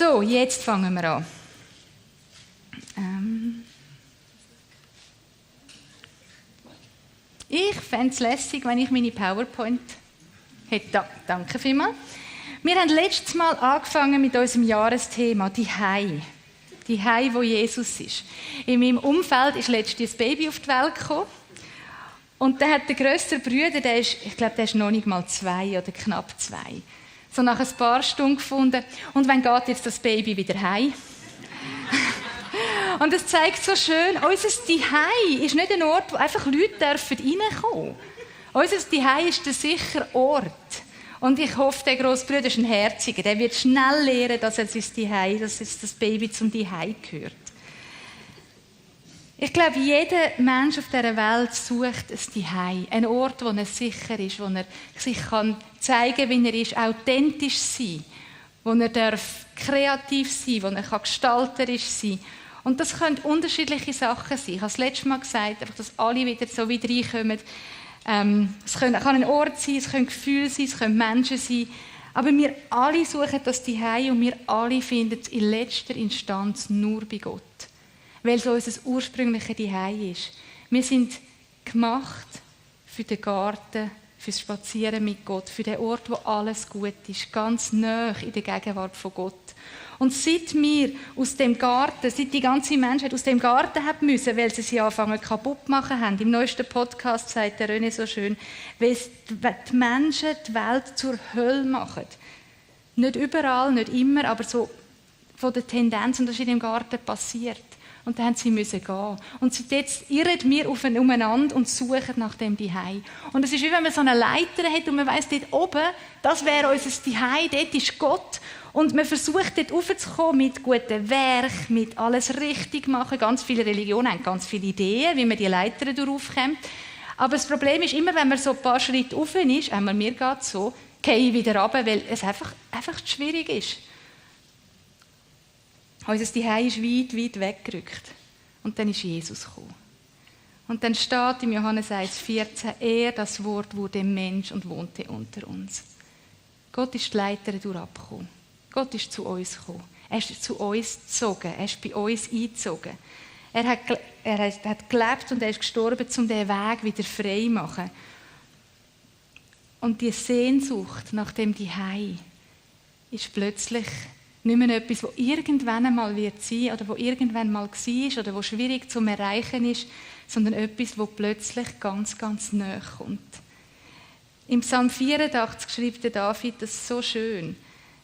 So, jetzt fangen wir an. Ich fände es lässig, wenn ich meine PowerPoint hätte. Danke vielmals. Wir haben letztes Mal angefangen mit unserem Jahresthema, die Hei. Die Hei, wo Jesus ist. In meinem Umfeld ist letztens ein Baby auf die Welt gekommen. Und dann hat der grössere Bruder, ich glaube, der ist noch nicht mal 2 oder knapp 2. So nach ein paar Stunden gefunden. Und wann geht jetzt das Baby wieder heim? Und es zeigt so schön, unser Zuhause ist nicht ein Ort, wo einfach Leute reinkommen dürfen. Unser Zuhause ist der sichere Ort. Und ich hoffe, der Grossbruder ist ein Herziger. Der wird schnell lernen, dass das Baby zum Zuhause gehört. Ich glaube, jeder Mensch auf dieser Welt sucht ein Zuhause. Ein Ort, wo er sicher ist, wo er sich zeigen kann, wie er ist, authentisch sein, wo er kreativ sein darf, wo er gestalterisch sein kann. Und das können unterschiedliche Sachen sein. Ich habe es letztes Mal gesagt, einfach, dass alle wieder so reinkommen. Es kann ein Ort sein, es können Gefühle sein, es können Menschen sein. Aber wir alle suchen das Zuhause und wir alle finden es in letzter Instanz nur bei Gott. Weil es unser ursprüngliches Zuhause ist. Wir sind gemacht für den Garten, für das Spazieren mit Gott, für den Ort, wo alles gut ist, ganz nah in der Gegenwart von Gott. Und seit wir aus dem Garten, seit die ganze Menschheit aus dem Garten haben müssen, weil sie anfangen kaputt machen haben, im neuesten Podcast sagt der René so schön, weil die Menschen die Welt zur Hölle machen. Nicht überall, nicht immer, aber so von der Tendenz, und das ist in dem Garten passiert. Und dann müssen sie gehen. Und seit jetzt irren wir umeinander und suchen nach dem Zuhause. Und es ist wie wenn man so eine Leiter hat und man weiss, dort oben, das wäre unser Zuhause, dort ist Gott. Und man versucht dort raufzukommen mit guten Werken, mit alles richtig machen. Ganz viele Religionen haben ganz viele Ideen, wie man die Leiter durchkommt. Aber das Problem ist immer, wenn man so ein paar Schritte rauf ist, einmal mir geht es so, gehe ich wieder runter, weil es einfach zu schwierig ist. Unser Zuhause ist weit, weit weggerückt. Und dann ist Jesus gekommen. Und dann steht im Johannes 1,14, er, das Wort, wurde Mensch und wohnte unter uns. Gott ist die Leiter durchabgekommen. Gott ist zu uns gekommen. Er ist zu uns gezogen. Er ist bei uns eingezogen. Er hat gelebt und er ist gestorben, um diesen Weg wieder frei zu machen. Und die Sehnsucht nach dem Zuhause ist plötzlich nicht mehr etwas, das irgendwann einmal wird sein oder wo irgendwann mal war oder wo schwierig zu erreichen ist, sondern etwas, das plötzlich ganz, ganz nahe kommt. Im Psalm 84 schreibt der David das so schön,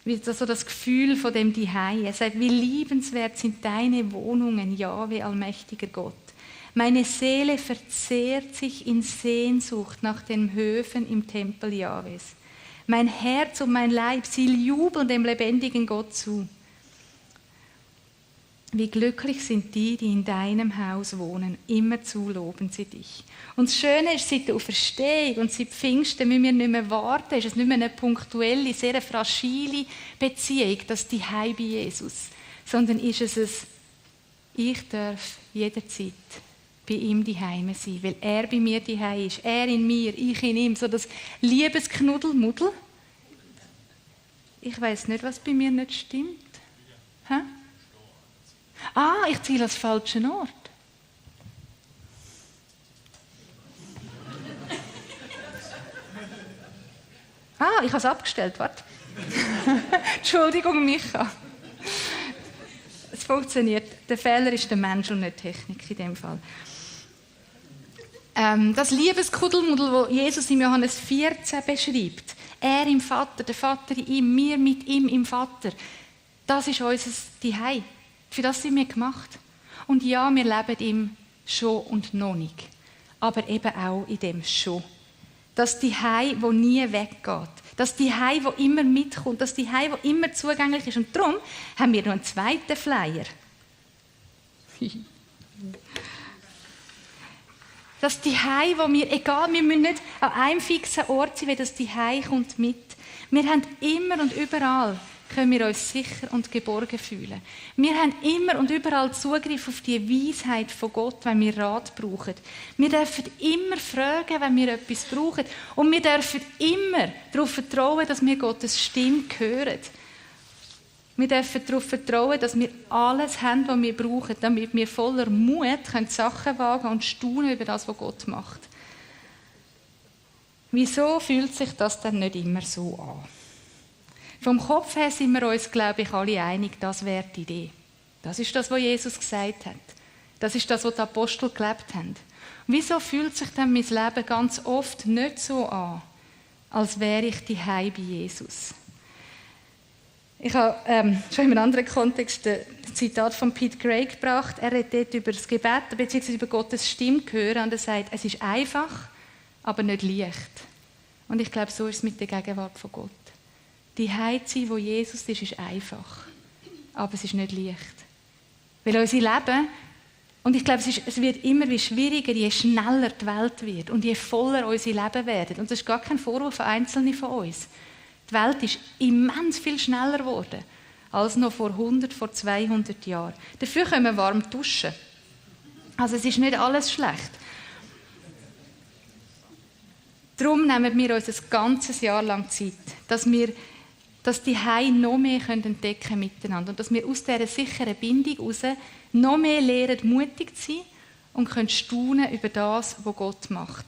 wie so das Gefühl von dem Zuhause. Er sagt, wie liebenswert sind deine Wohnungen, Jahwe, allmächtiger Gott. Meine Seele verzehrt sich in Sehnsucht nach den Höfen im Tempel Jahwes. Mein Herz und mein Leib, sie jubeln dem lebendigen Gott zu. Wie glücklich sind die, die in deinem Haus wohnen. Immerzu loben sie dich. Und das Schöne ist, seit der Auferstehung und seit Pfingsten müssen wir nicht mehr warten. Ist es nicht mehr eine punktuelle, sehr fragile Beziehung, das Zuhause bei Jesus. Sondern ist es ich darf jederzeit bei ihm daheim sein, weil er bei mir daheim ist. Er in mir, ich in ihm. So das Liebesknuddelmuddel. Ich weiss nicht, was bei mir nicht stimmt. Hä? Ich ziele als falschen Ort. Ich habe es abgestellt, warte. Entschuldigung, Micha. Es funktioniert. Der Fehler ist der Mensch und nicht die Technik in dem Fall. Das Liebeskuddelmuddel, das Jesus im Johannes 14 beschreibt, er im Vater, der Vater in ihm, wir mit ihm im Vater, das ist unser Zuhause. Für das sind wir gemacht. Und ja, wir leben im Schon und noch nicht. Aber eben auch in dem Schon. Das Zuhause, das nie weggeht. Das Zuhause, das immer mitkommt. Das Zuhause, das immer zugänglich ist. Und darum haben wir noch einen zweiten Flyer. Das Zuhause, wo wir, egal, wir müssen nicht an einem fixen Ort sein, weil das Zuhause kommt mit. Wir haben immer und überall, können wir uns sicher und geborgen fühlen. Wir haben immer und überall Zugriff auf die Weisheit von Gott, wenn wir Rat brauchen. Wir dürfen immer fragen, wenn wir etwas brauchen. Und wir dürfen immer darauf vertrauen, dass wir Gottes Stimme hören. Wir dürfen darauf vertrauen, dass wir alles haben, was wir brauchen, damit wir voller Mut Sachen wagen und staunen über das, was Gott macht. Wieso fühlt sich das dann nicht immer so an? Vom Kopf her sind wir uns, glaube ich, alle einig, das wäre die Idee. Das ist das, was Jesus gesagt hat. Das ist das, was die Apostel gelebt haben. Wieso fühlt sich dann mein Leben ganz oft nicht so an, als wäre ich daheim bei Jesus? Ich habe schon in einem anderen Kontext ein Zitat von Pete Gray gebracht. Er redet dort über das Gebet, bzw. über Gottes Stimme hören. Und er sagt, es ist einfach, aber nicht leicht. Und ich glaube, so ist es mit der Gegenwart von Gott. Die Heimat sein, wo Jesus ist einfach. Aber es ist nicht leicht. Weil unser Leben, und ich glaube, es wird immer wie schwieriger, je schneller die Welt wird und je voller unser Leben werden. Und das ist gar kein Vorwurf an Einzelne von uns. Die Welt ist immens viel schneller geworden als noch vor 100, vor 200 Jahren. Dafür können wir warm duschen. Also es ist nicht alles schlecht. Darum nehmen wir uns ein ganzes Jahr lang Zeit, dass die Heim noch mehr entdecken miteinander und dass wir aus dieser sicheren Bindung heraus noch mehr lernen, mutig zu sein und können staunen über das, was Gott macht.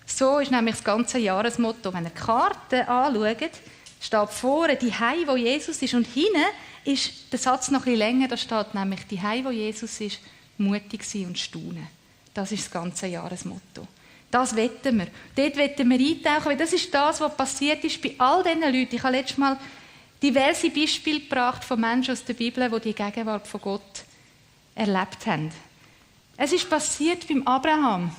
So ist nämlich das ganze Jahresmotto. Wenn ihr die Karte anschaut, steht vorne die Heim, wo Jesus ist, und hinten ist der Satz noch ein bisschen länger, da steht nämlich die Heim, wo Jesus ist, mutig sein und staunen. Das ist das ganze Jahresmotto. Das wetten wir. Dort wetten wir eintauchen, weil das ist das, was passiert ist bei all diesen Leuten. Ich habe letztes Mal diverse Beispiele gebracht von Menschen aus der Bibel, die die Gegenwart von Gott erlebt haben. Es ist passiert beim Abraham.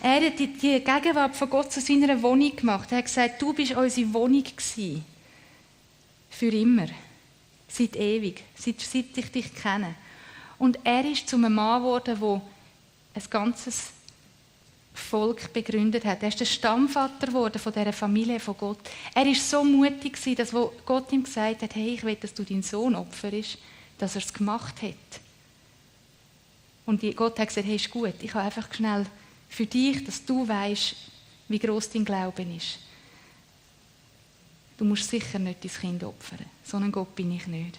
Er hat die Gegenwart von Gott zu seiner Wohnung gemacht. Er hat gesagt, du bist unsere Wohnung gewesen. Für immer. Seit ewig. Seit ich dich kenne. Und er ist zu einem Mann geworden, der ein ganzes Volk begründet hat. Er ist der Stammvater geworden von dieser Familie von Gott. Er war so mutig, dass Gott ihm gesagt hat, hey, ich will, dass du deinen Sohn opferst, dass er es gemacht hat. Und Gott hat gesagt, hey, ist gut, ich habe einfach schnell für dich, dass du weißt, wie gross dein Glauben ist. Du musst sicher nicht dein Kind opfern. So ein Gott bin ich nicht.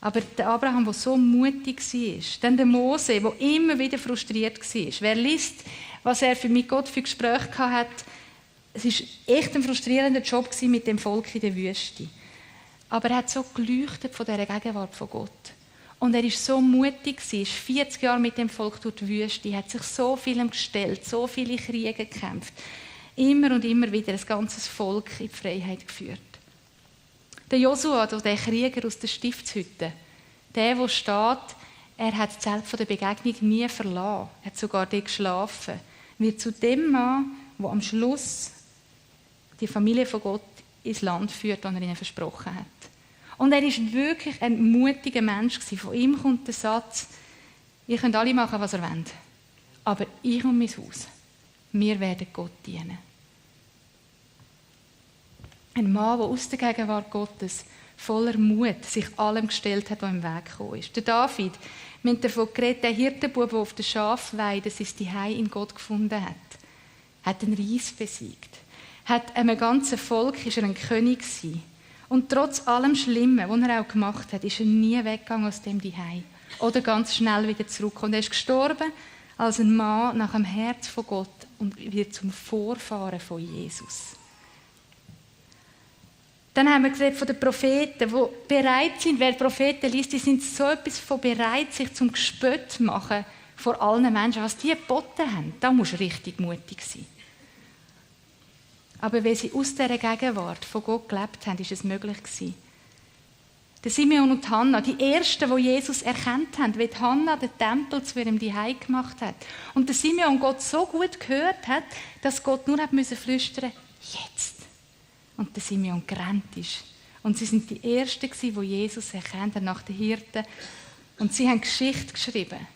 Aber der Abraham, der so mutig war, dann der Mose, der immer wieder frustriert war. Wer liest, was er mit Gott für Gespräche hatte, es war echt ein frustrierender Job mit dem Volk in der Wüste. Aber er hat so geleuchtet von dieser Gegenwart von Gott. Und er war so mutig, er ist 40 Jahre mit dem Volk durch die Wüste, hat sich so vielem gestellt, so viele Kriege gekämpft. Immer und immer wieder ein ganzes Volk in die Freiheit geführt. Der Josua, der Krieger aus der Stiftshütte, der steht, er hat das Zelt der Begegnung nie verlassen, er hat sogar dort geschlafen, wird zu dem Mann, der am Schluss die Familie von Gott ins Land führt, das er ihnen versprochen hat. Und er war wirklich ein mutiger Mensch. Von ihm kommt der Satz, ihr könnt alle machen, was ihr wollt, aber ich und mein Haus, wir werden Gott dienen. Ein Mann, der aus der Gegenwart Gottes voller Mut sich allem gestellt hat, was im Weg gekommen ist. Der David, wir haben davon geredet, der Hirtenbub, der auf der Schafweide sein Zuhause in Gott gefunden hat einen Reis besiegt. Hat einem ganzen Volk ist er ein König gewesen. Und trotz allem Schlimmen, was er auch gemacht hat, ist er nie weggegangen aus dem Zuhause. Oder ganz schnell wieder zurück. Und er ist gestorben als ein Mann nach dem Herz von Gott und wird zum Vorfahren von Jesus. Dann haben wir gesehen von den Propheten, die bereit sind, wer Propheten liest, die sind so etwas von bereit, sich zum Gespött zu machen vor allen Menschen. Was die geboten haben, da musst du richtig mutig sein. Aber weil sie aus dieser Gegenwart von Gott gelebt haben, ist es möglich gewesen. Der Simeon und Hannah, die Ersten, die Jesus erkannt haben, weil Hannah den Tempel zu ihrem Zuhause gemacht hat. Und der Simeon Gott so gut gehört hat, dass Gott nur flüstern musste, jetzt. Und der Simeon gerannt ist. Und sie sind die Ersten, die Jesus erkannt haben nach den Hirten. Und sie haben Geschichte geschrieben.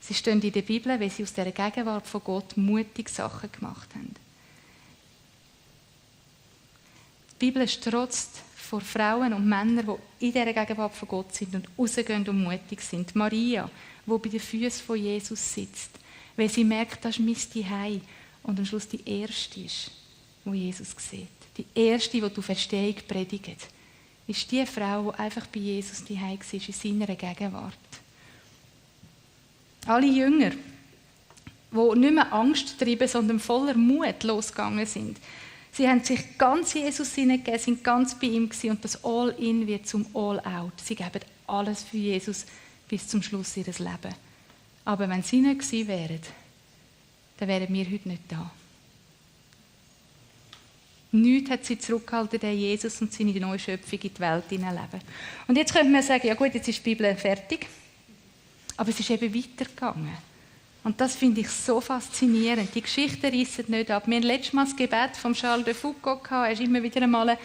Sie stehen in der Bibel, weil sie aus dieser Gegenwart von Gott mutige Sachen gemacht haben. Die Bibel strotzt vor Frauen und Männern, die in dieser Gegenwart von Gott sind und rausgehen und mutig sind. Maria, die bei den Füßen von Jesus sitzt, weil sie merkt, das ist mein Zuhause und am Schluss die Erste ist, die Jesus sieht. Die Erste, die die Verstehung predigt. ist die Frau, die einfach bei Jesus daheim war, in seiner Gegenwart. Alle Jünger, die nicht mehr Angst trieben, sondern voller Mut losgegangen sind. Sie haben sich ganz Jesus hineingegeben, sind ganz bei ihm gewesen, und das All-In wird zum All-Out. Sie geben alles für Jesus bis zum Schluss ihres Lebens. Aber wenn sie nicht gewesen wären, dann wären wir heute nicht da. Nichts hat sie zurückgehalten, der Jesus und seine neue Schöpfung in die Welt hineinleben. Und jetzt könnte man sagen, ja gut, jetzt ist die Bibel fertig. Aber es ist eben weitergegangen. Und das finde ich so faszinierend. Die Geschichten reissen nicht ab. Wir hatten letztes Mal das Gebet von Charles de Foucault. Er ist immer wieder einmal,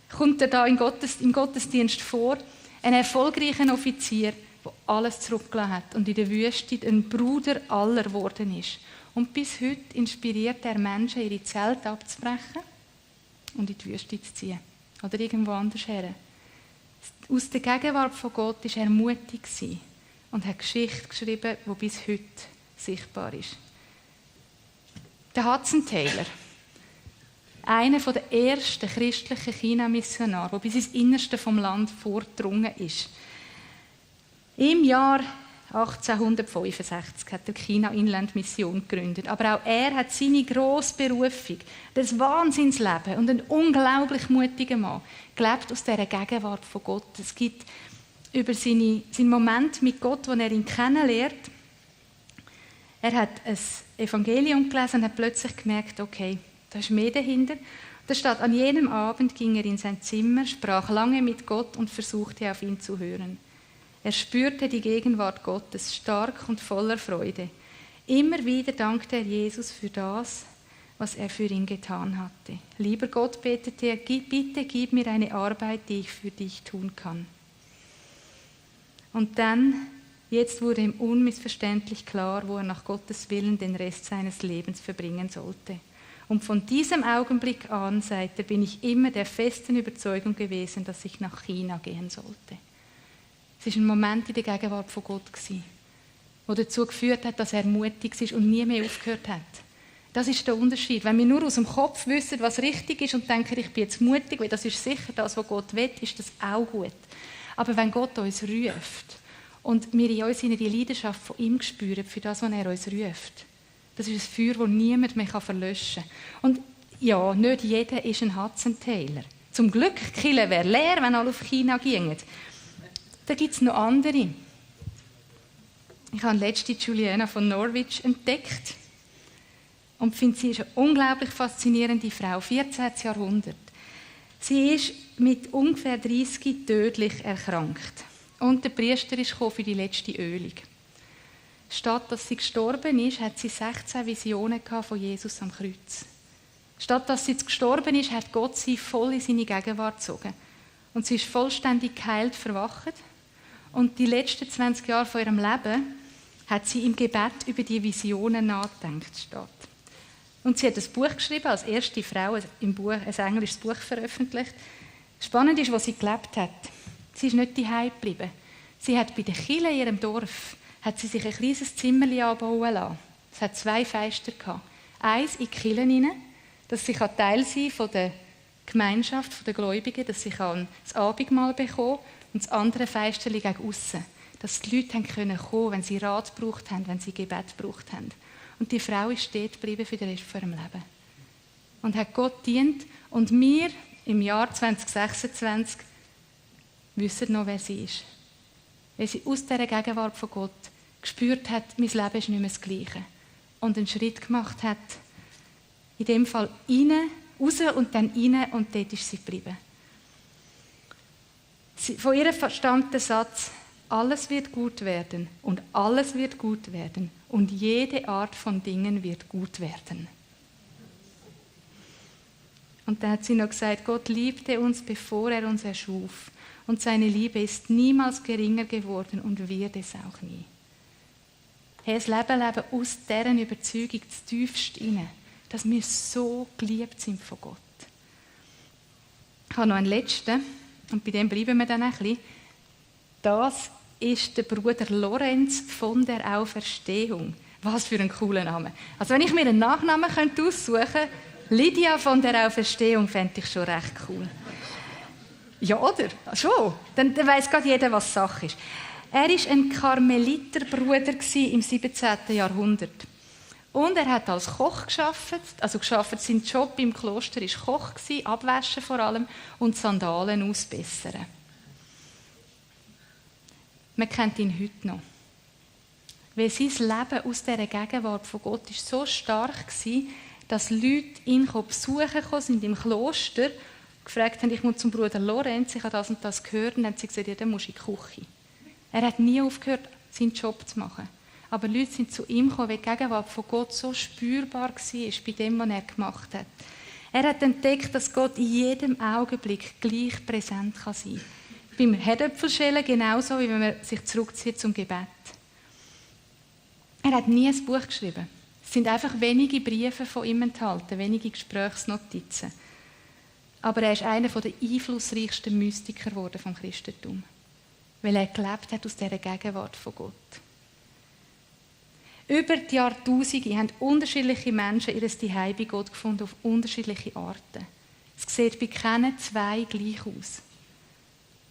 kommt er da im Gottesdienst vor. Ein erfolgreicher Offizier, der alles zurückgelassen hat und in der Wüste ein Bruder aller geworden ist. Und bis heute inspiriert er Menschen, ihre Zelte abzubrechen und in die Wüste zu ziehen. Oder irgendwo anders her. Aus der Gegenwart von Gott war er mutig und hat Geschichte geschrieben, die bis heute sichtbar ist. Der Hudson Taylor, einer der ersten christlichen China-Missionare, der bis ins Innerste vom Land vordrungen ist. Im Jahr 1865 hat er China-Inland-Mission gegründet. Aber auch er hat seine grosse Berufung, das Wahnsinnsleben und ein unglaublich mutiger Mann, gelebt aus dieser Gegenwart von Gott. Es gibt über seinen Moment mit Gott, wo er ihn kennenlernt. Er hat ein Evangelium gelesen und hat plötzlich gemerkt, okay, da ist mehr dahinter. Da steht, an jenem Abend ging er in sein Zimmer, sprach lange mit Gott und versuchte auf ihn zu hören. Er spürte die Gegenwart Gottes stark und voller Freude. Immer wieder dankte er Jesus für das, was er für ihn getan hatte. Lieber Gott, betete er, bitte gib mir eine Arbeit, die ich für dich tun kann. Und dann, jetzt wurde ihm unmissverständlich klar, wo er nach Gottes Willen den Rest seines Lebens verbringen sollte. Und von diesem Augenblick an, seit er, bin ich immer der festen Überzeugung gewesen, dass ich nach China gehen sollte. Es war ein Moment in der Gegenwart von Gott, der dazu geführt hat, dass er mutig war und nie mehr aufgehört hat. Das ist der Unterschied. Wenn wir nur aus dem Kopf wissen, was richtig ist und denken, ich bin jetzt mutig, weil das ist sicher das, was Gott will, ist das auch gut. Aber wenn Gott uns ruft und wir in uns die Leidenschaft von ihm spüren, für das, was er uns ruft, das ist ein Feuer, das niemand mehr verlöschen kann. Und ja, nicht jeder ist ein Hudson Taylor. Zum Glück, die Kirche wäre leer, wenn alle auf China gingen. Da gibt es noch andere. Ich habe letzte Juliana von Norwich entdeckt und finde, sie ist eine unglaublich faszinierende Frau, 14. Jahrhundert. Sie ist mit ungefähr 30 tödlich erkrankt. Und der Priester ist für die letzte Ölung. Statt dass sie gestorben ist, hat sie 16 Visionen von Jesus am Kreuz. Statt dass sie gestorben ist, hat Gott sie voll in seine Gegenwart gezogen. Und sie ist vollständig geheilt verwacht. Und die letzten 20 Jahre von ihrem Leben hat sie im Gebet über die Visionen nachgedacht. Und sie hat ein Buch geschrieben, als erste Frau ein englisches Buch veröffentlicht. Spannend ist, was sie gelebt hat. Sie ist nicht daheim geblieben. Sie hat bei der Kirche in ihrem Dorf hat sie sich ein kleines Zimmerchen anbauen lassen. Es hat 2 Fenster gehabt. Eins in die Kirche hinein, dass sie Teil sein von der Gemeinschaft der Gläubigen, dass sie das Abendmahl bekommen kann, und das andere Fenster gegen aussen, dass die Leute kommen können, wenn sie Rat gebraucht haben, wenn sie Gebet gebraucht haben. Und die Frau ist dort geblieben für den Rest von ihrem Leben. Und hat Gott dient. Und wir im Jahr 2026 wissen noch, wer sie ist. Weil sie aus dieser Gegenwart von Gott gespürt hat, mein Leben ist nicht mehr das Gleiche. Und einen Schritt gemacht hat, in dem Fall rein, raus und dann rein, und dort ist sie geblieben. Von ihr stammt der Satz, alles wird gut werden und alles wird gut werden und jede Art von Dingen wird gut werden. Und dann hat sie noch gesagt, Gott liebte uns, bevor er uns erschuf. Und seine Liebe ist niemals geringer geworden und wird es auch nie. Hey, das Leben aus dieser Überzeugung zutiefst rein, dass wir so geliebt sind von Gott. Ich habe noch einen letzten, und bei dem bleiben wir dann ein bisschen. Das ist der Bruder Lorenz von der Auferstehung. Was für ein cooler Name. Also wenn ich mir einen Nachnamen aussuchen könnte, Lydia von der Auferstehung, fände ich schon recht cool. Ja, oder? Schon. Dann weiss gerade jeder, was Sache ist. Er war ein Karmeliterbruder im 17. Jahrhundert. Und er hat als Koch gearbeitet. Sein Job im Kloster war Koch, abwaschen vor allem und Sandalen ausbessern. Man kennt ihn heute noch. Weil sein Leben aus dieser Gegenwart von Gott war so stark war, dass Leute ihn besuchen gekommen sind im Kloster, gefragt haben, ich muss zum Bruder Lorenz, ich habe das und das gehört, und dann haben sie gesagt, ja, dann musst du in die Küche. Er hat nie aufgehört, seinen Job zu machen. Aber Leute sind zu ihm gekommen, weil die Gegenwart von Gott so spürbar war bei dem, was er gemacht hat. Er hat entdeckt, dass Gott in jedem Augenblick gleich präsent sein kann. Beim Herdöpfelschälen genauso, wie wenn man sich zurückzieht zum Gebet. Er hat nie ein Buch geschrieben. Es sind einfach wenige Briefe von ihm enthalten, wenige Gesprächsnotizen. Aber er ist einer der einflussreichsten Mystiker geworden vom Christentum, weil er gelebt hat aus dieser Gegenwart von Gott. Über die Jahrtausende haben unterschiedliche Menschen ihr Zuhause bei Gott gefunden, auf unterschiedliche Arten. Es sieht bei keinen zwei gleich aus.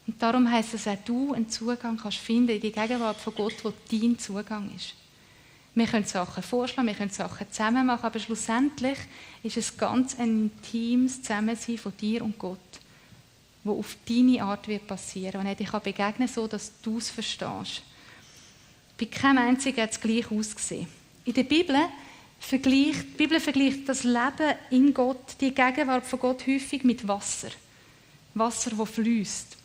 Und darum heisst es, dass du einen Zugang kannst finden in die Gegenwart von Gott, wo dein Zugang ist. Wir können Sachen vorschlagen, wir können Sachen zusammen machen, aber schlussendlich ist es ganz ein intimes Zusammensein von dir und Gott, das auf deine Art wird passieren. Und er dich begegnen kann, so dass du es verstehst. Bei keinem einzigen hat es gleich ausgesehen. In der Bibel vergleicht das Leben in Gott, die Gegenwart von Gott häufig mit Wasser. Wasser, das fließt.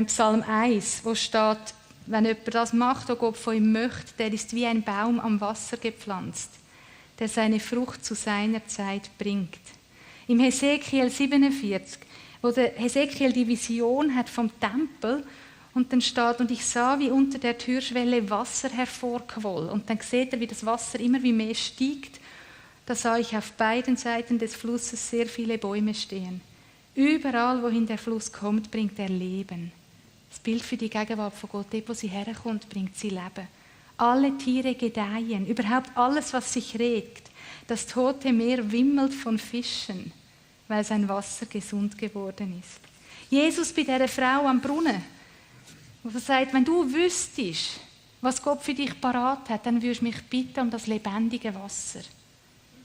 Psalm 1, wo steht, wenn jemand das macht, was Gott von ihm möchte, der ist wie ein Baum am Wasser gepflanzt, der seine Frucht zu seiner Zeit bringt. Im Hesekiel 47, wo der Hesekiel die Vision hat vom Tempel, und dann steht, und ich sah, wie unter der Türschwelle Wasser hervorquoll. Und dann sieht er, wie das Wasser immer wie mehr steigt. Da sah ich auf beiden Seiten des Flusses sehr viele Bäume stehen. Überall, wohin der Fluss kommt, bringt er Leben. Das Bild für die Gegenwart von Gott, dort, wo sie herkommt, bringt sie Leben. Alle Tiere gedeihen, überhaupt alles, was sich regt. Das tote Meer wimmelt von Fischen, weil sein Wasser gesund geworden ist. Jesus bei dieser Frau am Brunnen, wo er sagt, wenn du wüsstest, was Gott für dich parat hat, dann würdest du mich bitten um das lebendige Wasser.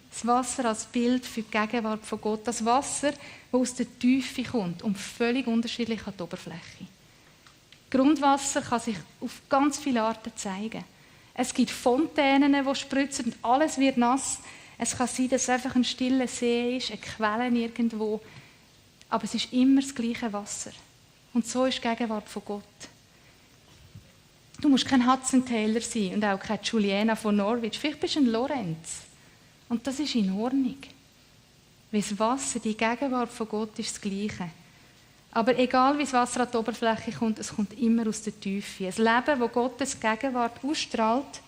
Das Wasser als Bild für die Gegenwart von Gott. Das Wasser, das aus der Tiefe kommt und völlig unterschiedlich an die Oberfläche. Grundwasser kann sich auf ganz viele Arten zeigen. Es gibt Fontänen, die spritzen und alles wird nass. Es kann sein, dass es einfach ein stiller See ist, eine Quelle irgendwo. Aber es ist immer das gleiche Wasser. Und so ist die Gegenwart von Gott. Du musst kein Hudson Taylor sein und auch keine Juliana von Norwich. Vielleicht bist du ein Lorenz. Und das ist in Ordnung. Weil das Wasser, die Gegenwart von Gott, ist das Gleiche. Aber egal, wie das Wasser an die Oberfläche kommt, es kommt immer aus der Tiefe. Ein Leben, das Gottes Gegenwart ausstrahlt,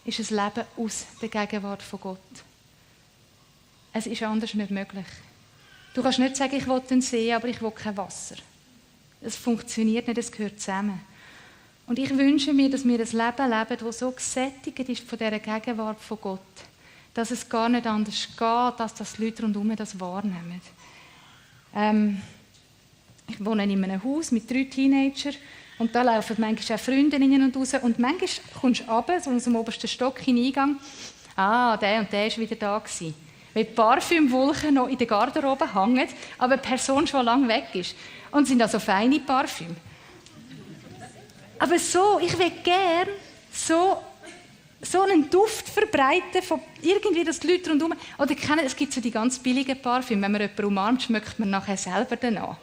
ist ein Leben aus der Gegenwart von Gott. Es ist anders nicht möglich. Du kannst nicht sagen, ich will einen See, aber ich will kein Wasser. Es funktioniert nicht, es gehört zusammen. Und ich wünsche mir, dass wir ein Leben leben, das so gesättigt ist von dieser Gegenwart von Gott, dass es gar nicht anders geht, dass das Leute rundherum das wahrnehmen. Ich wohne in einem Haus mit 3 Teenagern und da laufen manchmal auch Freundinnen und raus. Und manchmal kommst du runter, so aus dem obersten Stock in den Eingang. Ah, der und der war wieder da gewesen. Weil die Parfümwolken noch in der Garderobe hängen, aber die Person schon lange weg ist. Und es sind also feine Parfüme. Aber so, ich will gerne so einen Duft verbreiten von irgendwie, dass die Leute rundherum... Oder es gibt so die ganz billigen Parfüme. Wenn man jemanden umarmt, schmeckt man nachher selber danach.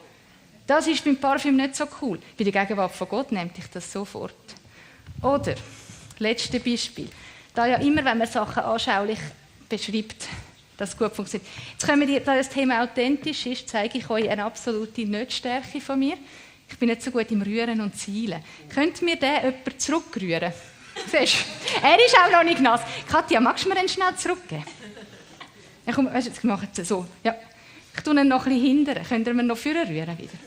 Das ist beim Parfüm nicht so cool. Bei der Gegenwart von Gott nehme ich das sofort. Oder, letztes Beispiel. Da ja immer, wenn man Sachen anschaulich beschreibt, das gut funktioniert. Jetzt können wir, da das Thema authentisch ist, zeige ich euch eine absolute Nicht-Stärke von mir. Ich bin nicht so gut im Rühren und Zielen. Könnt mir den jemand zurückrühren? Siehst du? Er ist auch noch nicht nass. Katja, magst du mir den schnell zurückgeben? Ja, komm, weißt du, jetzt machen wir es so. Ja. Ich tue ihn noch ein bisschen hindern. Könnt ihr mir noch vorne rühren wieder?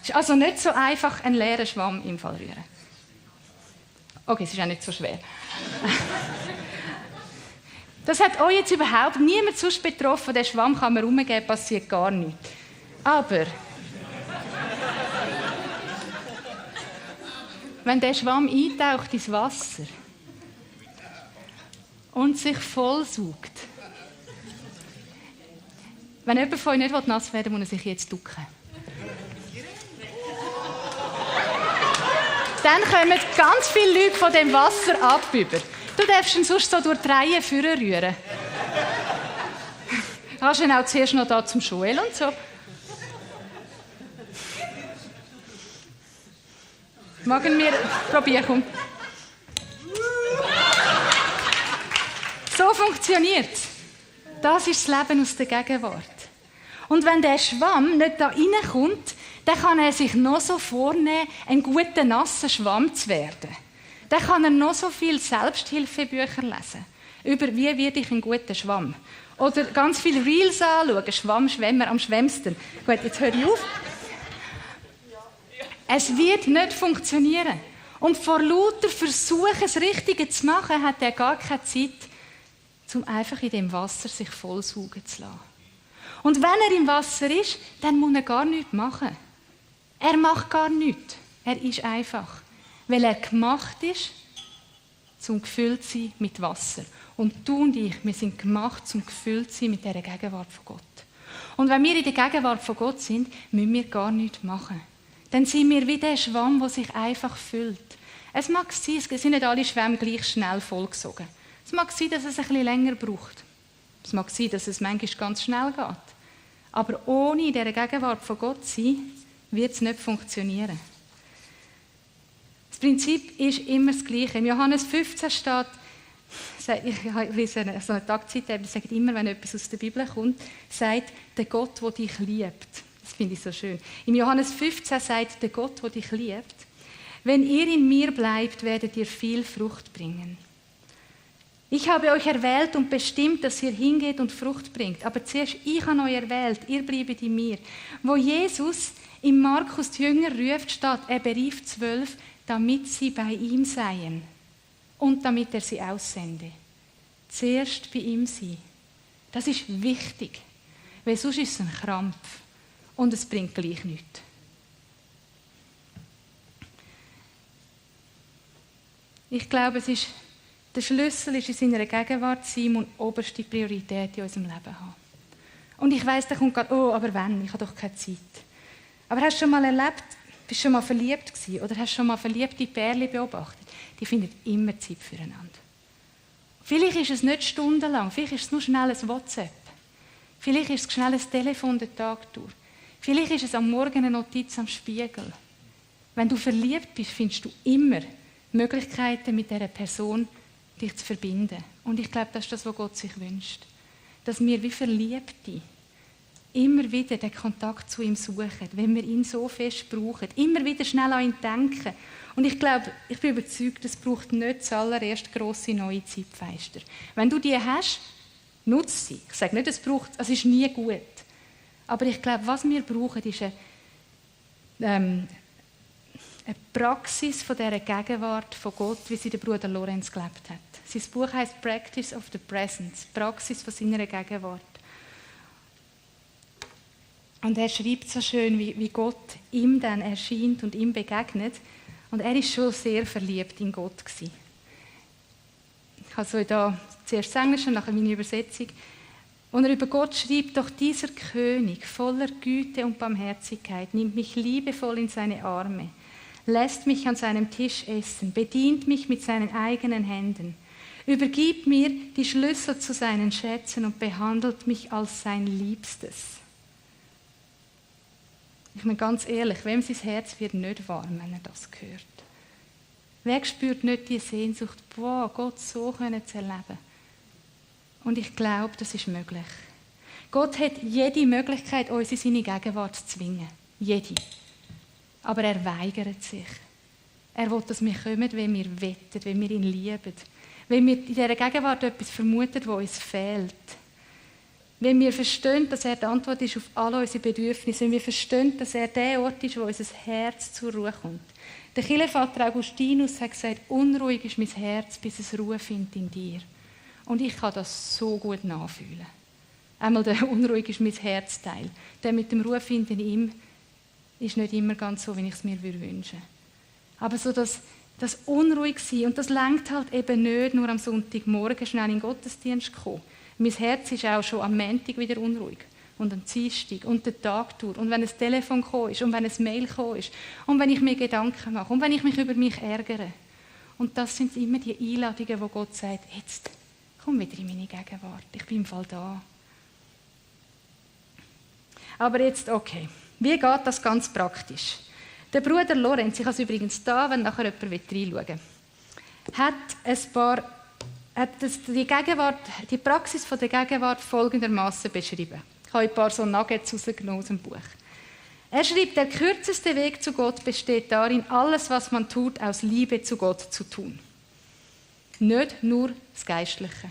Es ist also nicht so einfach, einen leeren Schwamm im Fall rühren. Okay, es ist auch nicht so schwer. Das hat euch jetzt überhaupt niemand sonst betroffen. Den Schwamm kann man rumgeben, passiert gar nichts. Aber wenn der Schwamm eintaucht ins Wasser und sich vollsaugt. Wenn jemand von euch nicht nass werden will, muss er sich jetzt ducken. Dann kommen ganz viele Leute von dem Wasser ab. Du darfst ihn sonst so durch die Reihe führen rühren. Hast du ihn auch zuerst noch da zum Joel und so. Machen wir probieren. So funktioniert es. Das ist das Leben aus der Gegenwart. Und wenn der Schwamm nicht da reinkommt, dann kann er sich noch so vornehmen, ein guter, nasser Schwamm zu werden. Dann kann er noch so viele Selbsthilfebücher lesen. Über wie werde ich ein guter Schwamm. Oder ganz viele Reels anschauen. Schwammschwämmer am schwämmsten. Gut, jetzt höre ich auf. Es wird nicht funktionieren. Und vor lauter Versuchen, das Richtige zu machen, hat er gar keine Zeit, um einfach in dem Wasser sich vollsaugen zu lassen. Und wenn er im Wasser ist, dann muss er gar nichts machen. Er macht gar nichts. Er ist einfach. Weil er gemacht ist, zum gefüllt zu sein mit Wasser. Und du und ich, wir sind gemacht, zum gefüllt zu sein mit dieser Gegenwart von Gott. Und wenn wir in der Gegenwart von Gott sind, müssen wir gar nichts machen. Dann sind wir wie der Schwamm, der sich einfach füllt. Es mag sein, es sind nicht alle Schwämme gleich schnell vollgesogen. Es mag sein, dass es ein bisschen länger braucht. Es mag sein, dass es manchmal ganz schnell geht. Aber ohne in dieser Gegenwart von Gott zu sein, wird es nicht funktionieren. Das Prinzip ist immer das Gleiche. Im Johannes 15 steht, ich lese so eine Tagzeit, der sagt immer, wenn etwas aus der Bibel kommt, sagt, der Gott, der dich liebt. Das finde ich so schön. Im Johannes 15 sagt der Gott, der dich liebt, wenn ihr in mir bleibt, werdet ihr viel Frucht bringen. Ich habe euch erwählt und bestimmt, dass ihr hingeht und Frucht bringt. Aber zuerst, ich habe euch erwählt, ihr bleibt in mir. Wo Jesus im Markus die Jünger ruft, steht, er berief 12, damit sie bei ihm seien und damit er sie aussende. Zuerst bei ihm sein. Das ist wichtig, weil sonst ist es ein Krampf und es bringt gleich nichts. Ich glaube, der Schlüssel ist in seiner Gegenwart sein und oberste Priorität in unserem Leben haben. Und ich weiss, da kommt gerade, aber wenn? Ich habe doch keine Zeit. Aber hast du schon mal erlebt, bist du schon mal verliebt gewesen oder hast du schon mal verliebte Pärchen beobachtet? Die finden immer Zeit füreinander. Vielleicht ist es nicht stundenlang, vielleicht ist es nur schnell ein WhatsApp. Vielleicht ist es schnell ein Telefon den Tag durch. Vielleicht ist es am Morgen eine Notiz am Spiegel. Wenn du verliebt bist, findest du immer Möglichkeiten, mit dieser Person dich zu verbinden. Und ich glaube, das ist das, was Gott sich wünscht. Dass wir wie Verliebte immer wieder den Kontakt zu ihm suchen, wenn wir ihn so fest brauchen. Immer wieder schnell an ihn denken. Und ich glaube, ich bin überzeugt, es braucht nicht zuallererst grosse neue Zeitfenster. Wenn du die hast, nutze sie. Ich sage nicht, es ist nie gut. Aber ich glaube, was wir brauchen, ist eine Praxis von dieser Gegenwart von Gott, wie sie der Bruder Lorenz gelebt hat. Sein Buch heisst «Practice of the Presence», Praxis von seiner Gegenwart. Und er schreibt so schön, wie Gott ihm dann erscheint und ihm begegnet. Und er war schon sehr verliebt in Gott gewesen. Ich habe so da zuerst das Englische, nachher meine Übersetzung. Und er über Gott schreibt, doch dieser König voller Güte und Barmherzigkeit nimmt mich liebevoll in seine Arme, lässt mich an seinem Tisch essen, bedient mich mit seinen eigenen Händen, übergibt mir die Schlüssel zu seinen Schätzen und behandelt mich als sein Liebstes. Ich meine ganz ehrlich, wem sein Herz wird nicht warm, wenn er das hört? Wer spürt nicht die Sehnsucht, Gott so zu erleben? Und ich glaube, das ist möglich. Gott hat jede Möglichkeit, uns in seine Gegenwart zu zwingen. Jede. Aber er weigert sich. Er will, dass wir kommen, wenn wir wettet, wenn wir ihn lieben. Wenn wir in dieser Gegenwart etwas vermuten, was uns fehlt. Wenn wir verstehen, dass er die Antwort ist auf alle unsere Bedürfnisse. Wenn wir verstehen, dass er der Ort ist, wo unser Herz zur Ruhe kommt. Der Kirchenvater Augustinus hat gesagt, unruhig ist mein Herz, bis es Ruhe findet in dir. Und ich kann das so gut nachfühlen. Einmal der unruhig ist mein Herzteil. Der mit dem Ruhefinden in ihm ist nicht immer ganz so, wie ich es mir wünschen würde. Aber so das Das unruhig sein. Und das lenkt halt eben nicht nur am Sonntagmorgen schnell in den Gottesdienst zu kommen. Mein Herz ist auch schon am Montag wieder unruhig. Und am Dienstag und den Tag durch. Und wenn ein Telefon gekommen ist und wenn ein Mail gekommen ist und wenn ich mir Gedanken mache und wenn ich mich über mich ärgere. Und das sind immer die Einladungen, wo Gott sagt, jetzt komm wieder in meine Gegenwart, ich bin im Fall da. Aber jetzt, okay, wie geht das ganz praktisch? Der Bruder Lorenz, ich habe es übrigens da, wenn nachher jemand reinschauen will, hat die Praxis von der Gegenwart folgendermaßen beschrieben. Ich habe ein paar so Nuggets rausgenommen aus dem Buch. Er schreibt, der kürzeste Weg zu Gott besteht darin, alles, was man tut, aus Liebe zu Gott zu tun. Nicht nur das Geistliche.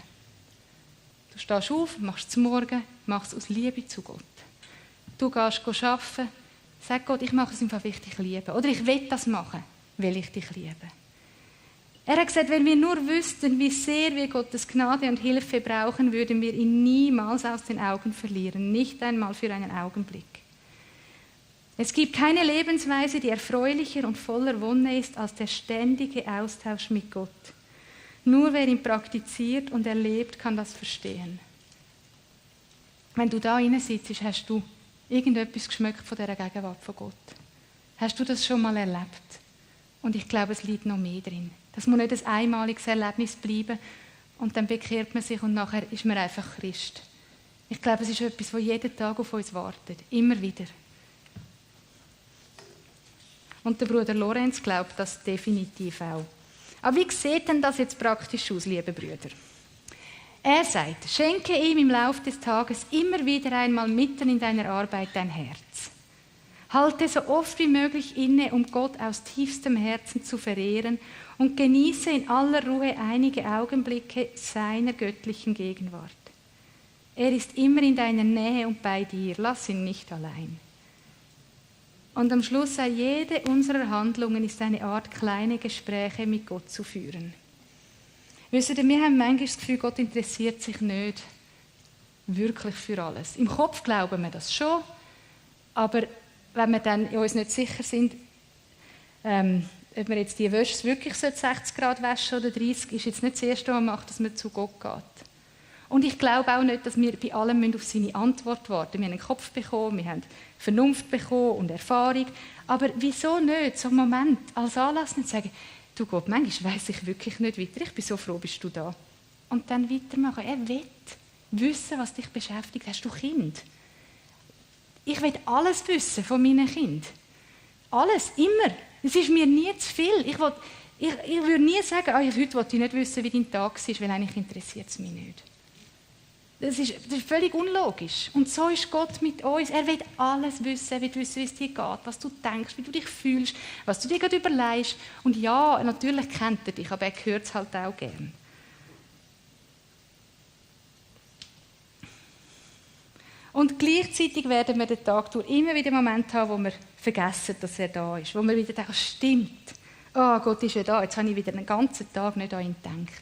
Du stehst auf, machst es morgen, machst es aus Liebe zu Gott. Du gehst arbeiten, sag Gott, ich mache es einfach, weil ich dich liebe. Oder ich will das machen, weil ich dich liebe. Er hat gesagt, wenn wir nur wüssten, wie sehr wir Gottes Gnade und Hilfe brauchen, würden wir ihn niemals aus den Augen verlieren, nicht einmal für einen Augenblick. Es gibt keine Lebensweise, die erfreulicher und voller Wonne ist, als der ständige Austausch mit Gott. Nur wer ihn praktiziert und erlebt, kann das verstehen. Wenn du da rein sitzt, hast du irgendetwas geschmeckt von dieser Gegenwart von Gott. Hast du das schon mal erlebt? Und ich glaube, es liegt noch mehr drin. Das muss nicht ein einmaliges Erlebnis bleiben und dann bekehrt man sich und nachher ist man einfach Christ. Ich glaube, es ist etwas, das jeden Tag auf uns wartet. Immer wieder. Und der Bruder Lorenz glaubt das definitiv auch. Aber wie sieht denn das jetzt praktisch aus, liebe Brüder? Er sagt, schenke ihm im Lauf des Tages immer wieder einmal mitten in deiner Arbeit dein Herz. Halte so oft wie möglich inne, um Gott aus tiefstem Herzen zu verehren und genieße in aller Ruhe einige Augenblicke seiner göttlichen Gegenwart. Er ist immer in deiner Nähe und bei dir. Lass ihn nicht allein. Und am Schluss sei jede unserer Handlungen ist eine Art kleine Gespräche mit Gott zu führen. Wisst ihr, wir haben manchmal das Gefühl, Gott interessiert sich nicht wirklich für alles. Im Kopf glauben wir das schon, aber wenn wir dann uns nicht sicher sind, ob wir jetzt die Wäsche wirklich 60 Grad waschen oder 30, ist jetzt nicht das Erste, was man macht, dass man zu Gott geht. Und ich glaube auch nicht, dass wir bei allem auf seine Antwort warten. Wir haben einen Kopf bekommen, wir haben Vernunft bekommen und Erfahrung. Aber wieso nicht so einen Moment als Anlass nicht sagen, du Gott, manchmal weiss ich wirklich nicht weiter, ich bin so froh, bist du da. Und dann weitermachen. Er will wissen, was dich beschäftigt. Hast du Kind? Ich will alles wissen von meinen Kindern. Alles, immer. Es ist mir nie zu viel. Ich würde nie sagen, heute will ich nicht wissen, wie dein Tag ist, weil eigentlich interessiert es mich nicht. Das ist völlig unlogisch. Und so ist Gott mit uns. Er will alles wissen. Er will wissen, wie es dir geht, was du denkst, wie du dich fühlst, was du dir gerade überlegst. Und ja, natürlich kennt er dich, aber er hört es halt auch gern. Und gleichzeitig werden wir den Tag durch immer wieder Momente haben, wo wir vergessen, dass er da ist. Wo wir wieder denken, stimmt, oh, Gott ist ja da, jetzt habe ich wieder einen ganzen Tag nicht an ihn gedacht.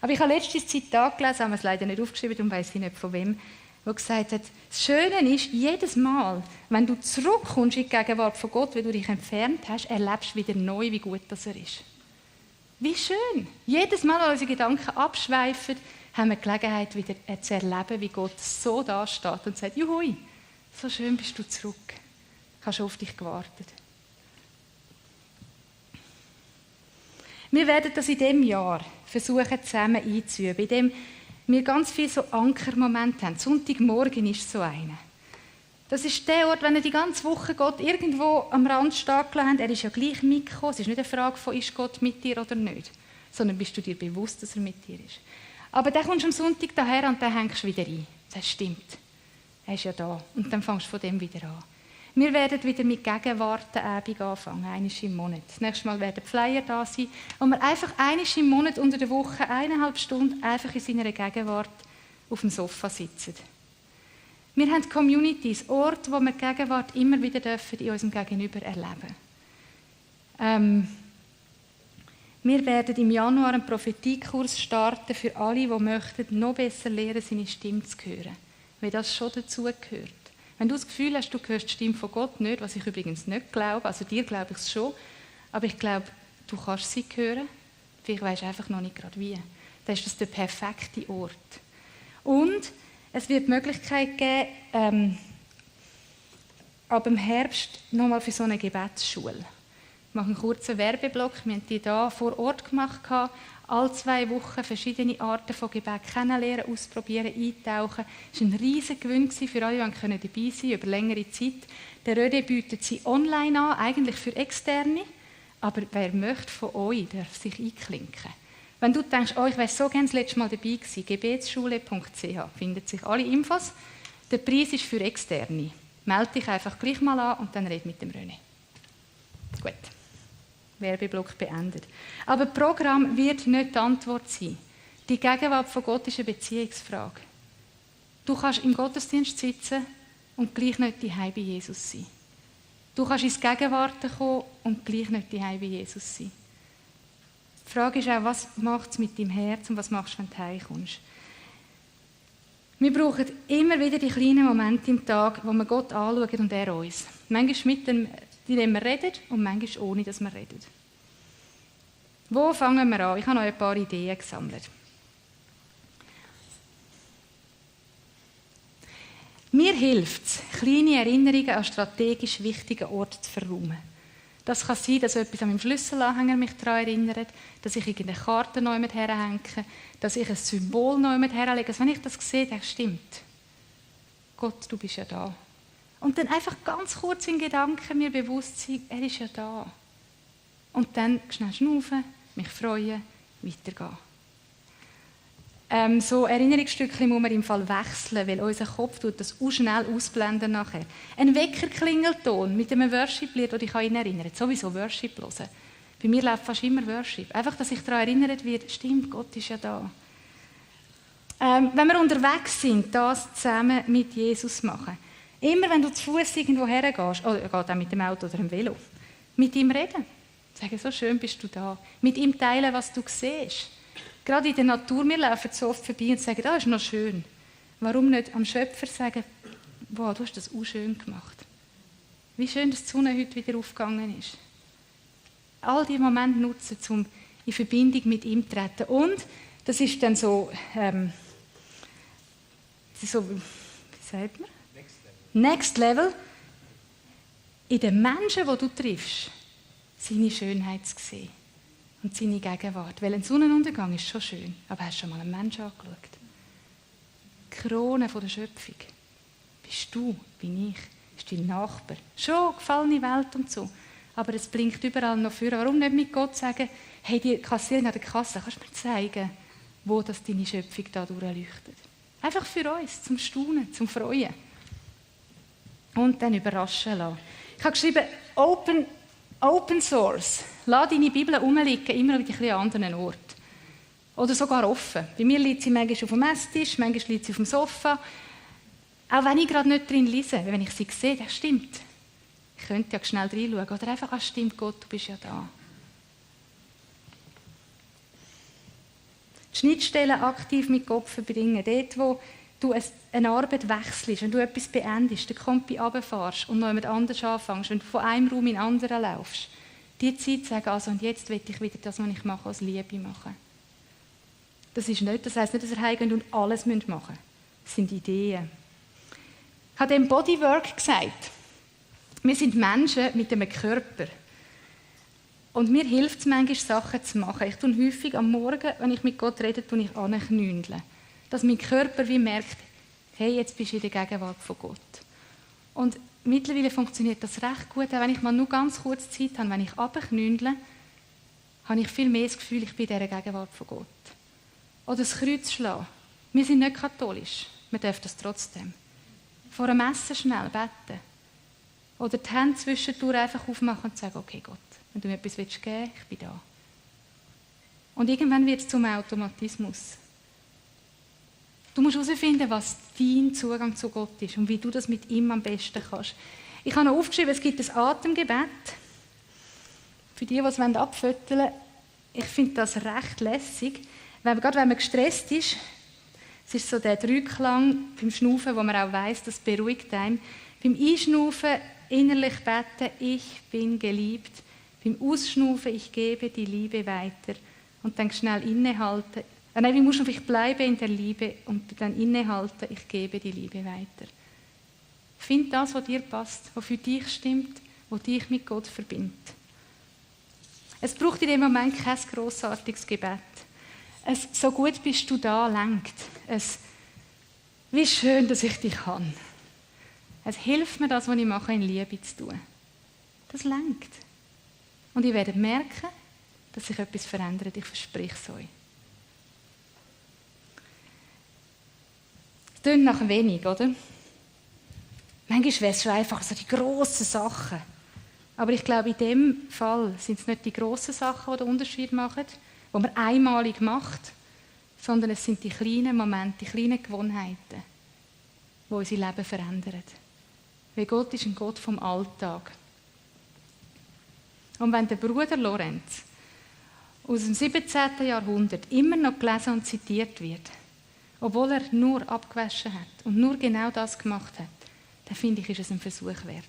Aber ich habe letztens ein Zitat gelesen, haben wir es leider nicht aufgeschrieben, darum weiss ich nicht von wem, der gesagt hat, das Schöne ist, jedes Mal, wenn du zurückkommst in die Gegenwart von Gott, weil du dich entfernt hast, erlebst du wieder neu, wie gut das er ist. Wie schön. Jedes Mal, wenn unsere Gedanken abschweifen, haben wir die Gelegenheit, wieder zu erleben, wie Gott so da steht und sagt, juhui, so schön bist du zurück. Ich habe schon auf dich gewartet. Wir werden das in diesem Jahr versuchen, zusammen einzuüben, indem wir ganz viele so Ankermomente haben. Sonntagmorgen ist so einer. Das ist der Ort, wenn ihr die ganze Woche Gott irgendwo am Rand stehen gelassen habt, er ist ja gleich mitgekommen. Es ist nicht eine Frage von, ist Gott mit dir oder nicht, sondern bist du dir bewusst, dass er mit dir ist. Aber dann kommst du am Sonntag daher und dann hängst du wieder ein. Das stimmt. Er ist ja da. Und dann fängst du von dem wieder an. Wir werden wieder mit Gegenwartenabend anfangen, einmal im Monat. Das nächste Mal werden Flyer da sein, wo wir einfach einmal im Monat unter der Woche 1,5 Stunden einfach in seiner Gegenwart auf dem Sofa sitzen. Wir haben Communities, Orte, wo wir die Gegenwart immer wieder dürfen in unserem Gegenüber erleben. Wir werden im Januar einen Prophetienkurs starten für alle, die möchten, noch besser lernen, seine Stimme zu hören. Weil das schon dazu gehört. Wenn du das Gefühl hast, du hörst die Stimme von Gott nicht, was ich übrigens nicht glaube, also dir glaube ich es schon, aber ich glaube, du kannst sie hören, vielleicht weisst du einfach noch nicht gerade wie. Dann ist das der perfekte Ort. Und es wird die Möglichkeit geben, ab dem Herbst nochmal für so eine Gebetsschule. Ich mache einen kurzen Werbeblock. Wir haben die hier vor Ort gemacht. Alle 2 Wochen verschiedene Arten von Gebet kennenlernen, ausprobieren, eintauchen. Es war ein riesiger Gewinn für alle, die dabei sein über längere Zeit. Der Röde bietet sie online an, eigentlich für Externe. Aber wer möchte von euch, darf sich einklinken. Wenn du denkst, ich wäre so gerne das letzte Mal dabei gewesen, gebetsschule.ch, findet sich alle Infos. Der Preis ist für Externe. Melde dich einfach gleich mal an und dann red mit dem René. Gut. Werbeblock beendet. Aber das Programm wird nicht die Antwort sein. Die Gegenwart von Gott ist eine Beziehungsfrage. Du kannst im Gottesdienst sitzen und gleich nicht daheim bei Jesus sein. Du kannst ins Gegenwart kommen und gleich nicht daheim bei Jesus sein. Die Frage ist auch, was macht es mit deinem Herz und was machst du, wenn du heimkommst? Wir brauchen immer wieder die kleinen Momente im Tag, wo wir Gott anschauen und er uns. Manchmal mit dem, indem wir reden und manchmal ohne, dass wir reden. Wo fangen wir an? Ich habe noch ein paar Ideen gesammelt. Mir hilft es, kleine Erinnerungen an strategisch wichtige Orte zu verräumen. Das kann sein, dass etwas an meinem Schlüsselanhänger mich daran erinnert, dass ich irgendeine Karte neu mit herhänge, dass ich ein Symbol neu mit herlege. Also wenn ich das sehe, dann stimmt. Gott, du bist ja da. Und dann einfach ganz kurz in Gedanken mir bewusst sein, er ist ja da. Und dann schnell schnaufen, mich freuen, weitergehen. So Erinnerungsstückchen muss man im Fall wechseln, weil unser Kopf tut das auch schnell ausblenden nachher. Ein Weckerklingelton mit einem Worship-Lied, das dich an ihn erinnert. Sowieso Worship hören. Bei mir läuft fast immer Worship. Einfach, dass ich daran erinnert werde, stimmt, Gott ist ja da. Wenn wir unterwegs sind, das zusammen mit Jesus machen. Immer wenn du zu Fuß irgendwo hergehst, oder geht auch mit dem Auto oder dem Velo, mit ihm reden. Sagen, so schön bist du da. Mit ihm teilen, was du siehst. Gerade in der Natur, wir laufen so oft vorbei und sagen, das ist noch schön. Warum nicht am Schöpfer sagen, wow, du hast das auch schön gemacht. Wie schön, dass die Sonne heute wieder aufgegangen ist. All diese Momente nutzen, um in Verbindung mit ihm zu treten. Und das ist dann so, wie sagt man? Next Level. In den Menschen, die du triffst, seine Schönheit zu sehen. Und seine Gegenwart. Weil ein Sonnenuntergang ist schon schön. Aber hast du schon mal einen Menschen angeschaut? Die Krone der Schöpfung. Bist du, bin ich, ist dein Nachbar. Schon gefallene Welt und so. Aber es blinkt überall noch vor. Warum nicht mit Gott sagen, hey, die Kassiererin an der Kasse, kannst du mir zeigen, wo das deine Schöpfung da durchleuchtet? Einfach für uns, zum Staunen, zum Freuen. Und dann überraschen lassen. Ich habe geschrieben, Open Source. Lass deine Bibel rumliegen, immer an ein anderen Ort. Oder sogar offen. Bei mir liegt sie manchmal auf dem Esstisch, manchmal liegt sie auf dem Sofa. Auch wenn ich gerade nicht drin lese, wenn ich sie sehe, das stimmt. Ich könnte ja schnell reinschauen. Oder einfach, stimmt Gott, du bist ja da. Die Schnittstellen aktiv mit Gott verbringen. Dort, wo du eine Arbeit wechselst, wenn du etwas beendest, den Kompi runterfährst und noch jemand anders anfängst, wenn du von einem Raum in den anderen laufst, die Zeit sagen, also und jetzt will ich wieder das, was ich mache, als Liebe machen. Das heisst nicht, dass ihr heimgeht und alles machen müsst. Das sind Ideen. Ich habe dem Bodywork gesagt. Wir sind Menschen mit einem Körper. Und mir hilft es manchmal, Sachen zu machen. Ich tue häufig am Morgen, wenn ich mit Gott rede, tue ich anknündeln. Dass mein Körper wie merkt, hey, jetzt bist du in der Gegenwart von Gott. Und mittlerweile funktioniert das recht gut, auch wenn ich mal nur ganz kurz Zeit habe, wenn ich runterknündle, habe ich viel mehr das Gefühl, ich bin in dieser Gegenwart von Gott. Oder das Kreuz schlagen. Wir sind nicht katholisch, wir dürfen das trotzdem. Vor einem Essen schnell beten. Oder die Hände zwischendurch einfach aufmachen und sagen, okay Gott, wenn du mir etwas geben willst, ich bin da. Und irgendwann wird es zum Automatismus. Du musst herausfinden, was dein Zugang zu Gott ist und wie du das mit ihm am besten kannst. Ich habe noch aufgeschrieben, es gibt ein Atemgebet. Für die es abfütteln wollen, ich finde das recht lässig. Gerade wenn man gestresst ist, es ist so der Dreiklang beim Schnaufen, wo man auch weiss, das beruhigt einen. Beim Einschnaufen innerlich beten, ich bin geliebt, Beim Ausschnaufen, ich gebe die Liebe weiter. Und dann schnell innehalten. Nein, wie musst du ich bleibe in der Liebe und dann innehalten, ich gebe die Liebe weiter. Find das, was dir passt, was für dich stimmt, was dich mit Gott verbindet. Es braucht in dem Moment kein grossartiges Gebet. So gut bist du da, lenkt. Wie schön, dass ich dich kann. Es hilft mir, das, was ich mache, in Liebe zu tun. Das lenkt. Und ihr werdet merken, dass sich etwas verändert. Ich verspreche es euch. Es klingt nach wenig, oder? Manchmal wäre es schon einfach so die grossen Sachen. Aber ich glaube, in dem Fall sind es nicht die grossen Sachen, die den Unterschied machen, die man einmalig macht, sondern es sind die kleinen Momente, die kleinen Gewohnheiten, die unser Leben verändern. Weil Gott ist ein Gott vom Alltag. Und wenn der Bruder Lorenz aus dem 17. Jahrhundert immer noch gelesen und zitiert wird, obwohl er nur abgewaschen hat und nur genau das gemacht hat, dann finde ich, ist es ein Versuch wert.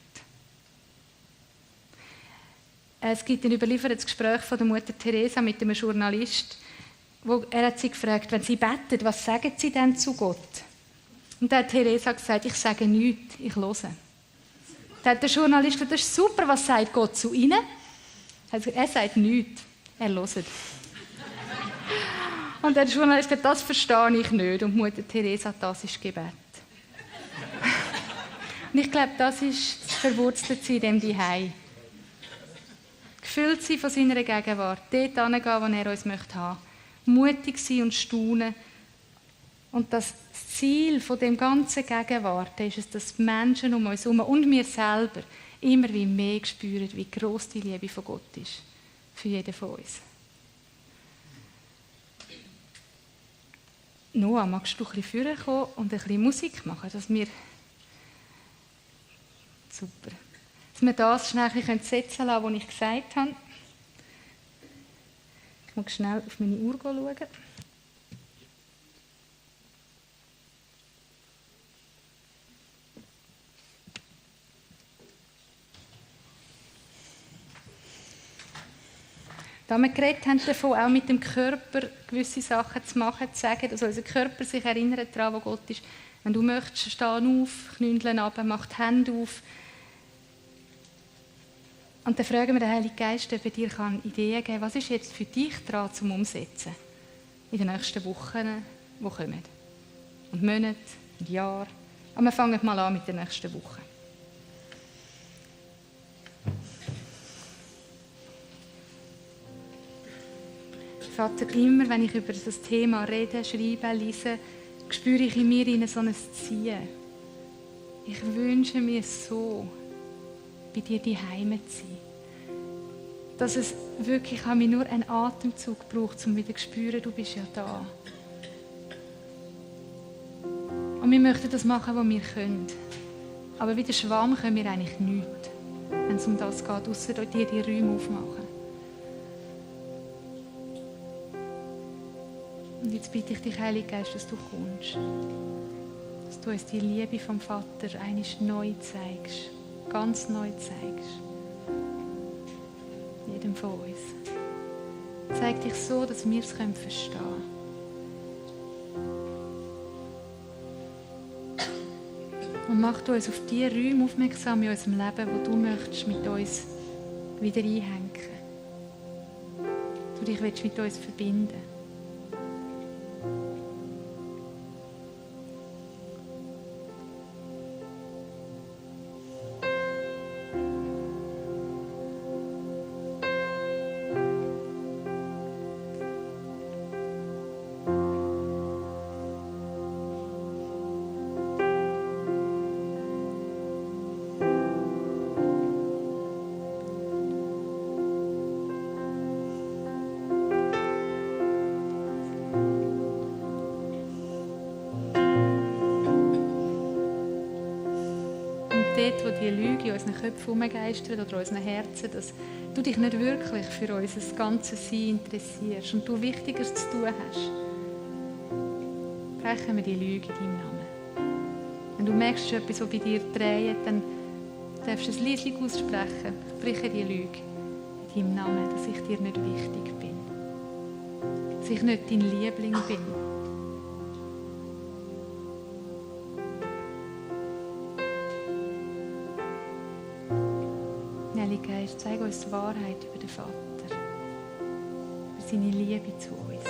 Es gibt ein überliefertes Gespräch von der Mutter Teresa mit einem Journalist, wo er hat sie gefragt, wenn sie betet, was sagen sie denn zu Gott? Und da hat Teresa gesagt, ich sage nichts, ich höre. Dann hat der Journalist gesagt, das ist super, was sagt Gott zu Ihnen? Er sagt nichts, er hört. Und der Journalist sagt, das verstehe ich nicht. Und Mutter Teresa, das ist Gebet. Und ich glaube, das ist das Verwurzelte in dem Zuhause. Gefüllt sein von seiner Gegenwart, dort hingehen, wo er uns haben möchte. Mutig sein und staunen. Und das Ziel von dem ganzen Gegenwart ist es, dass die Menschen um uns herum und wir selber immer wie mehr spüren, wie gross die Liebe von Gott ist. Für jeden von uns. Noah, magst du ein bisschen vorkommen und ein bisschen Musik machen, dass wir... Super. Dass wir das schnell ein bisschen setzen lassen, was ich gesagt habe. Ich muss schnell auf meine Uhr schauen. Da wir geredet haben davon, auch mit dem Körper gewisse Sachen zu machen, zu sagen, dass unser Körper sich erinnert daran, wo Gott ist. Wenn du möchtest, steh auf, Knündeln runter, mach die Hände auf. Und dann fragen wir den Heiligen Geist, ob er dir Ideen geben kann, was ist jetzt für dich dran zum Umsetzen in den nächsten Wochen, die kommen. Und Monaten, und Jahren. Aber wir fangen mal an mit den nächsten Wochen. Vater, immer wenn ich über das Thema rede, schreibe, lese, spüre ich in mir so ein Ziehen. Ich wünsche mir so, bei dir die Heimat zu sein. Dass es wirklich nur einen Atemzug braucht, um wieder zu spüren, du bist ja da. Und wir möchten das machen, was wir können. Aber wie der Schwamm können wir eigentlich nichts, wenn es um das geht, ausser dir die Räume aufmachen. Und jetzt bitte ich dich, Heiliger Geist, dass du kommst. Dass du uns die Liebe vom Vater einmal neu zeigst. Ganz neu zeigst. Jedem von uns. Zeig dich so, dass wir es verstehen können. Und mach du uns auf die Räume aufmerksam in unserem Leben, wo du möchtest mit uns wieder einhängen. Du dich willst mit uns verbinden. Dort, wo die Lüge in unseren Köpfen herumgeistert oder in unseren Herzen, dass du dich nicht wirklich für unser ganzes Sein interessierst und du Wichtigeres zu tun hast, brechen wir die Lüge in deinem Namen. Wenn du merkst, es ist etwas, was bei dir dreht, dann darfst du es leise aussprechen. Ich breche die Lüge deinem Namen, dass ich dir nicht wichtig bin. Dass ich nicht dein Liebling bin. Heiliger Geist, zeig uns die Wahrheit über den Vater, über seine Liebe zu uns.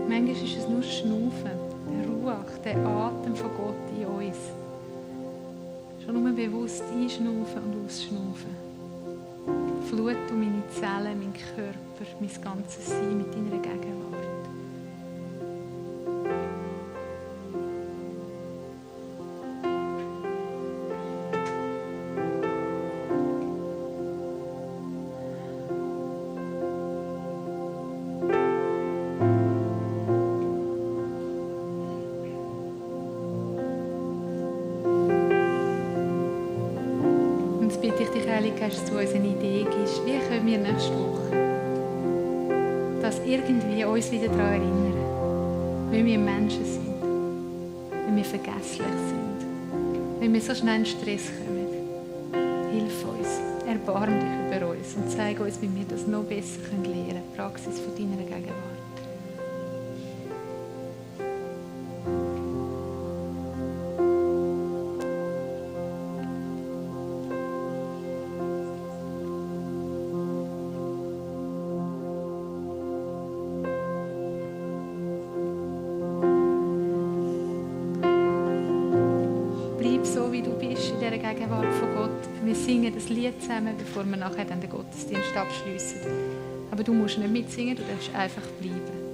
Manchmal ist es nur Schnaufen, der Ruach, der Atem von Gott in uns. Schon nur bewusst einschnaufen und ausschnaufen. Flut du meine Zellen, meinen Körper, mein ganzes Sein mit deiner Gegenwart. Bitte ich dich, Heiliger Geist, dass du uns eine Idee gibst, wie können wir nächste Woche das irgendwie uns wieder daran erinnern, wenn wir Menschen sind, wenn wir vergesslich sind, wenn wir so schnell in Stress kommen. Hilf uns, erbarm dich über uns und zeig uns, wie wir das noch besser lernen können, die Praxis von deiner Gegenwart. So wie du bist in dieser Gegenwart von Gott. Wir singen das Lied zusammen, bevor wir nachher den Gottesdienst abschliessen. Aber du musst nicht mitsingen, du darfst einfach bleiben.